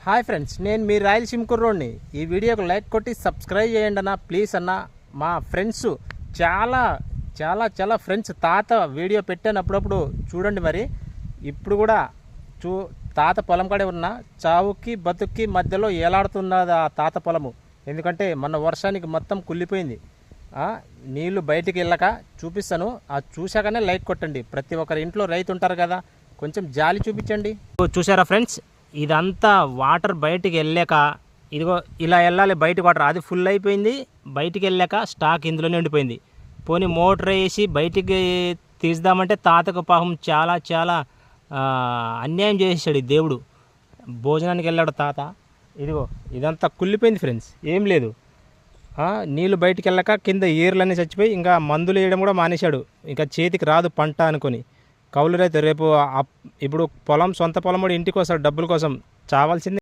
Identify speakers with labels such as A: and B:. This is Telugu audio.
A: హాయ్ ఫ్రెండ్స్, నేను మీ రాయలసీమ కుర్రోడిని. ఈ వీడియోకి లైక్ కొట్టి సబ్స్క్రైబ్ చేయండి అన్న, ప్లీజ్ అన్న. మా ఫ్రెండ్స్ చాలా చాలా చాలా ఫ్రెండ్స్ తాత వీడియో పెట్టాను అప్పుడప్పుడు చూడండి. మరి ఇప్పుడు కూడా తాత పొలం కాడే ఉన్న చావుకి బతుక్కి మధ్యలో ఏలాడుతున్నది ఆ తాత పొలము. ఎందుకంటే మొన్న వర్షానికి మొత్తం కుళ్ళిపోయింది. నీళ్లు బయటికి వెళ్ళక చూపిస్తాను. చూశాకనే లైక్ కొట్టండి. ప్రతి ఒక్కరి ఇంట్లో రైతు ఉంటారు కదా, కొంచెం జాలి చూపించండి. చూసారా ఫ్రెండ్స్, ఇదంతా వాటర్ బయటికి వెళ్ళాక, ఇదిగో ఇలా వెళ్ళాలి బయటకు వాటర్, అది ఫుల్ అయిపోయింది. బయటికి వెళ్ళాక స్టాక్ ఇందులోనే ఉండిపోయింది. పోనీ మోటార్ వేసి బయటికి తీద్దామంటే తాతకు పాపం చాలా చాలా అన్యాయం చేసేసాడు ఈ దేవుడు. భోజనానికి వెళ్ళాడు తాత. ఇదిగో ఇదంతా కుళ్ళిపోయింది ఫ్రెండ్స్, ఏం లేదు. నీళ్ళు బయటికి వెళ్ళాక కింద ఏర్లన్నీ చచ్చిపోయి ఇంకా మందులు వేయడం కూడా మానేశాడు. ఇంకా చేతికి రాదు పంట అనుకొని. కౌలు రైతు రేపు ఇప్పుడు సొంత పొలం కూడా ఇంటికి వస్తాడు డబ్బుల కోసం, చావాల్సింది.